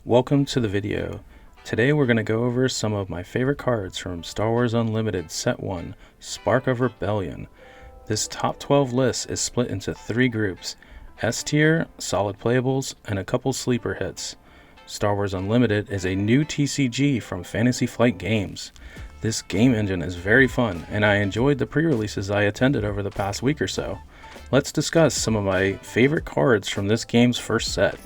Welcome to the video. Today we're going to go over some of my favorite cards from Star Wars Unlimited Set 1, Spark of Rebellion. This top 12 list is split into 3 groups: S tier, solid playables, and a couple sleeper hits. Star Wars Unlimited is a new TCG from Fantasy Flight Games. This game engine is very fun, and I enjoyed the pre-releases I attended over the past week or so. Let's discuss some of my favorite cards from this game's first set.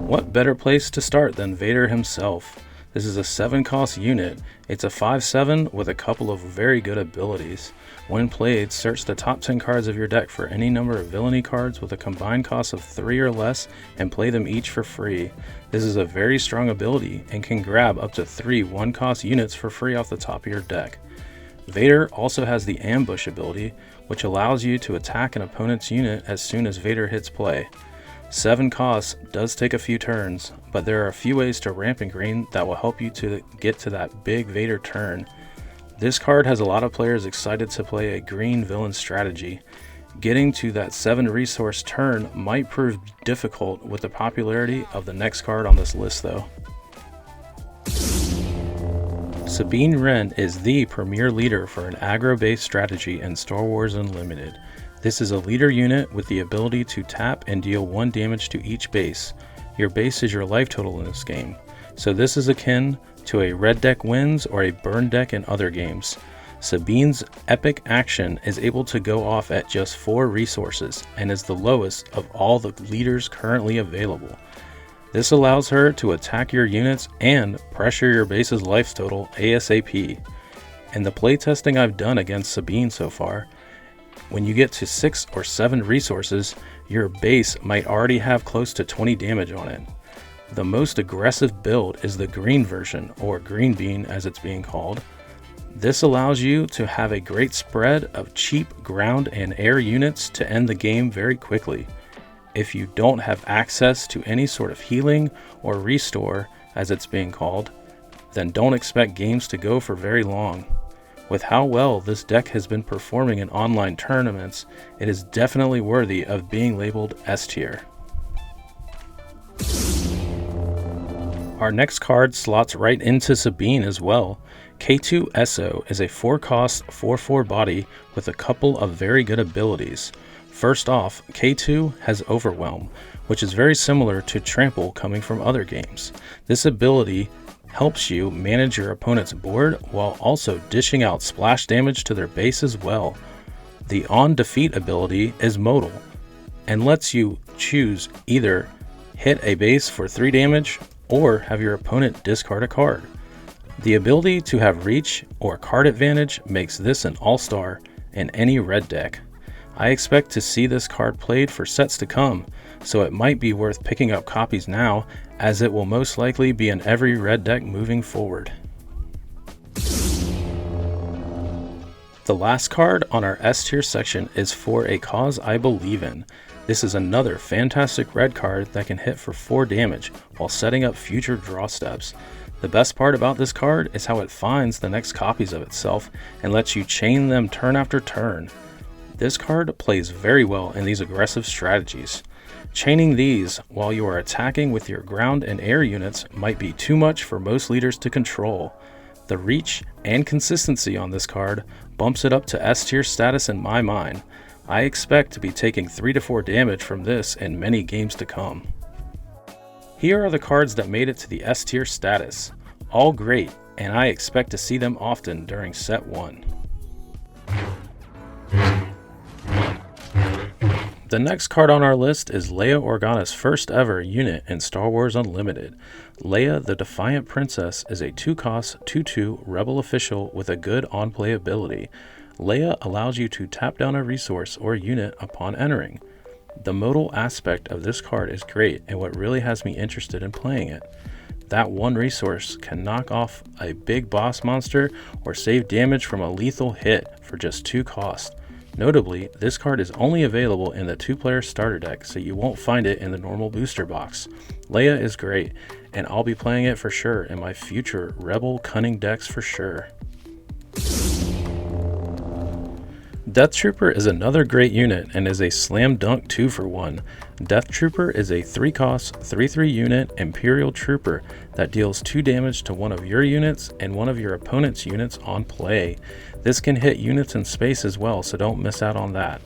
What better place to start than Vader himself? This is a 7-cost unit. It's a 5/7 with a couple of very good abilities. When played, search the top 10 cards of your deck for any number of villainy cards with a combined cost of 3 or less and play them each for free. This is a very strong ability and can grab up to 3 1-cost units for free off the top of your deck. Vader also has the ambush ability, which allows you to attack an opponent's unit as soon as Vader hits play. 7 costs does take a few turns, but there are a few ways to ramp in green that will help you to get to that big Vader turn. This card has a lot of players excited to play a green villain strategy. Getting to that 7 resource turn might prove difficult with the popularity of the next card on this list though. Sabine Ren is the premier leader for an aggro-based strategy in Star Wars Unlimited. This is a leader unit with the ability to tap and deal 1 damage to each base. Your base is your life total in this game, so this is akin to a red deck wins or a burn deck in other games. Sabine's epic action is able to go off at just 4 resources and is the lowest of all the leaders currently available. This allows her to attack your units and pressure your base's life total ASAP. In the playtesting I've done against Sabine so far, when you get to 6 or 7 resources, your base might already have close to 20 damage on it. The most aggressive build is the green version, or green bean as it's being called. This allows you to have a great spread of cheap ground and air units to end the game very quickly. If you don't have access to any sort of healing or restore, as it's being called, then don't expect games to go for very long. With how well this deck has been performing in online tournaments, it is definitely worthy of being labeled S tier. Our next card slots right into Sabine as well. K2 SO is a 4-cost 4/4 body with a couple of very good abilities. First off, K2 has Overwhelm, which is very similar to Trample coming from other games. This ability helps you manage your opponent's board while also dishing out splash damage to their base as well. The On Defeat ability is modal and lets you choose either hit a base for 3 damage or have your opponent discard a card. The ability to have reach or card advantage makes this an all-star in any red deck. I expect to see this card played for sets to come, so it might be worth picking up copies now, as it will most likely be in every red deck moving forward. The last card on our S tier section is For a Cause I Believe In. This is another fantastic red card that can hit for 4 damage while setting up future draw steps. The best part about this card is how it finds the next copies of itself and lets you chain them turn after turn. This card plays very well in these aggressive strategies. Chaining these while you are attacking with your ground and air units might be too much for most leaders to control. The reach and consistency on this card bumps it up to S tier status in my mind. I expect to be taking 3 to 4 damage from this in many games to come. Here are the cards that made it to the S tier status. All great, and I expect to see them often during set 1. The next card on our list is Leia Organa's first ever unit in Star Wars Unlimited. Leia the Defiant Princess is a 2-cost 2/2 rebel official with a good on-play ability. Leia allows you to tap down a resource or unit upon entering. The modal aspect of this card is great and what really has me interested in playing it. That 1 resource can knock off a big boss monster or save damage from a lethal hit for just 2 costs. Notably, this card is only available in the 2-player starter deck, so you won't find it in the normal booster box. Leia is great, and I'll be playing it for sure in my future Rebel Cunning decks for sure. Death Trooper is another great unit and is a slam dunk 2-for-1. Death Trooper is a 3-cost, 3/3 unit Imperial Trooper that deals 2 damage to one of your units and one of your opponent's units on play. This can hit units in space as well, so don't miss out on that.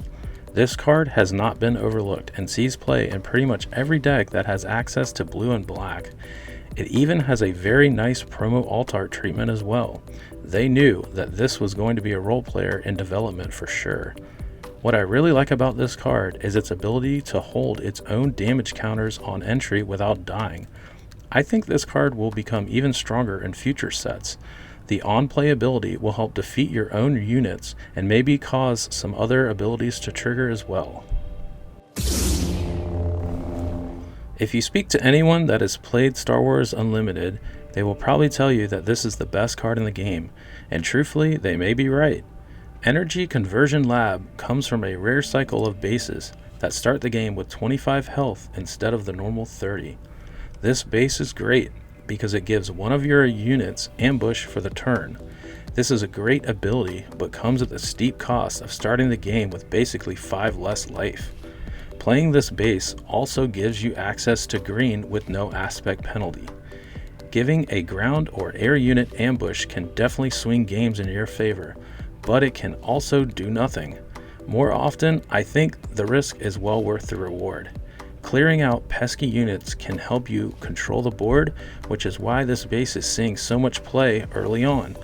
This card has not been overlooked and sees play in pretty much every deck that has access to blue and black. It even has a very nice promo alt art treatment as well. They knew that this was going to be a role player in development for sure. What I really like about this card is its ability to hold its own damage counters on entry without dying. I think this card will become even stronger in future sets. The on-play ability will help defeat your own units and maybe cause some other abilities to trigger as well. If you speak to anyone that has played Star Wars Unlimited, they will probably tell you that this is the best card in the game, and truthfully, they may be right. Energy Conversion Lab comes from a rare cycle of bases that start the game with 25 health instead of the normal 30. This base is great because it gives one of your units ambush for the turn. This is a great ability, but comes at the steep cost of starting the game with basically 5 less life. Playing this base also gives you access to green with no aspect penalty. Giving a ground or air unit ambush can definitely swing games in your favor, but it can also do nothing. More often, I think the risk is well worth the reward. Clearing out pesky units can help you control the board, which is why this base is seeing so much play early on.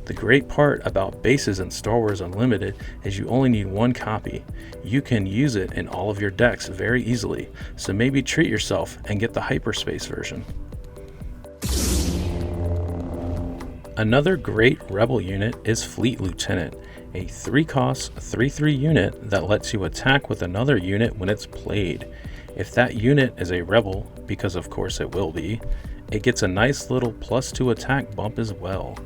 The great part about bases in Star Wars Unlimited is you only need one copy. You can use it in all of your decks very easily, so maybe treat yourself and get the hyperspace version. Another great Rebel unit is Fleet Lieutenant, a 3-cost, 3/3 unit that lets you attack with another unit when it's played. If that unit is a Rebel, because of course it will be, it gets a nice little +2 attack bump as well.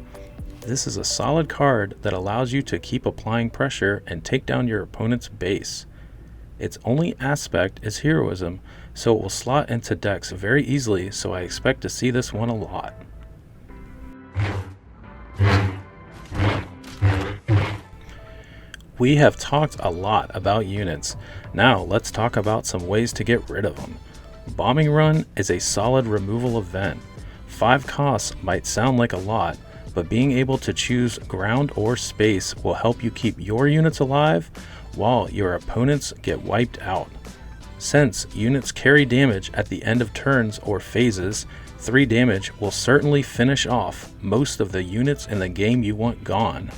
This is a solid card that allows you to keep applying pressure and take down your opponent's base. Its only aspect is heroism, so it will slot into decks very easily, so I expect to see this one a lot. We have talked a lot about units. Now let's talk about some ways to get rid of them. Bombing Run is a solid removal event. 5 costs might sound like a lot, but being able to choose ground or space will help you keep your units alive while your opponents get wiped out. Since units carry damage at the end of turns or phases, 3 damage will certainly finish off most of the units in the game you want gone.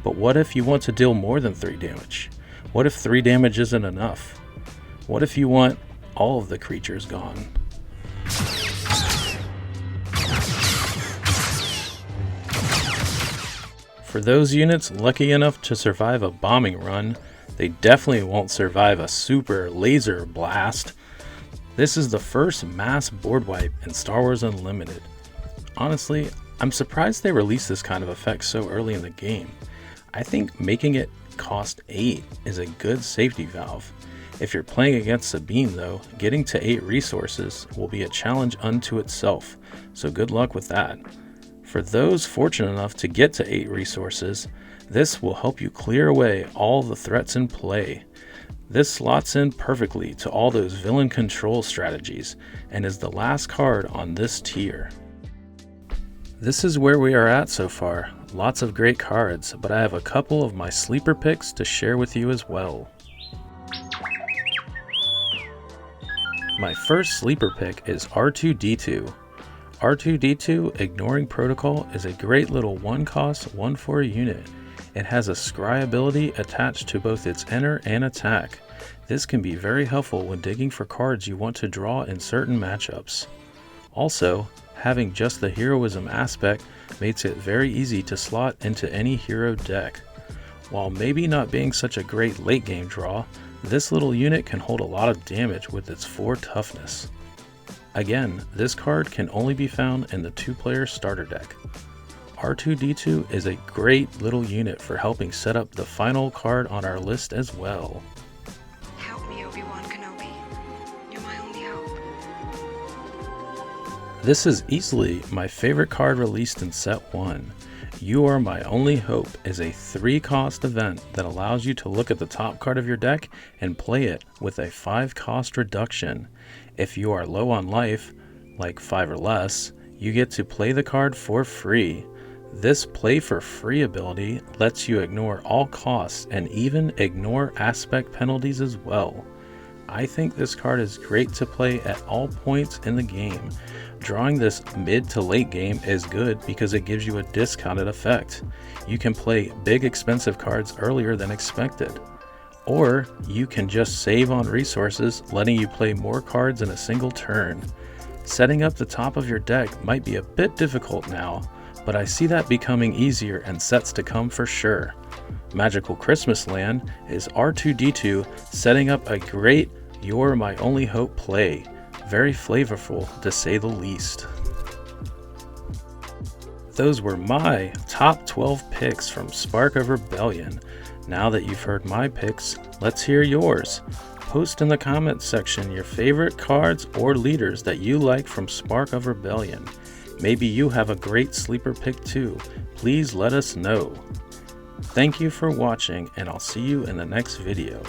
But what if you want to deal more than 3 damage? What if 3 damage isn't enough? What if you want all of the creatures gone? For those units lucky enough to survive a bombing run, they definitely won't survive a super laser blast. This is the first mass board wipe in Star Wars Unlimited. Honestly, I'm surprised they released this kind of effect so early in the game. I think making it cost 8 is a good safety valve. If you're playing against Sabine though, getting to 8 resources will be a challenge unto itself, so good luck with that. For those fortunate enough to get to 8 resources, this will help you clear away all the threats in play. This slots in perfectly to all those villain control strategies and is the last card on this tier. This is where we are at so far. Lots of great cards, but I have a couple of my sleeper picks to share with you as well. My first sleeper pick is R2-D2. R2-D2 Ignoring Protocol is a great little 1-cost, 1/4 unit. It has a scry ability attached to both its enter and attack. This can be very helpful when digging for cards you want to draw in certain matchups. Also, having just the heroism aspect makes it very easy to slot into any hero deck. While maybe not being such a great late game draw, this little unit can hold a lot of damage with its 4 toughness. Again, this card can only be found in the 2-player starter deck. R2-D2 is a great little unit for helping set up the final card on our list as well. Help me, Obi-Wan Kenobi. You're my only hope. This is easily my favorite card released in Set 1. You Are My Only Hope is a 3-cost event that allows you to look at the top card of your deck and play it with a 5-cost reduction. If you are low on life, like 5 or less, you get to play the card for free. This play for free ability lets you ignore all costs and even ignore aspect penalties as well. I think this card is great to play at all points in the game. Drawing this mid to late game is good because it gives you a discounted effect. You can play big expensive cards earlier than expected. Or you can just save on resources, letting you play more cards in a single turn. Setting up the top of your deck might be a bit difficult now, but I see that becoming easier and sets to come for sure. Magical Christmas Land is R2-D2 setting up a great You're My Only Hope play. Very flavorful to say the least. Those were my top 12 picks from Spark of Rebellion. Now that you've heard my picks, let's hear yours. Post in the comments section your favorite cards or leaders that you like from Spark of Rebellion. Maybe you have a great sleeper pick too. Please let us know. Thank you for watching, and I'll see you in the next video.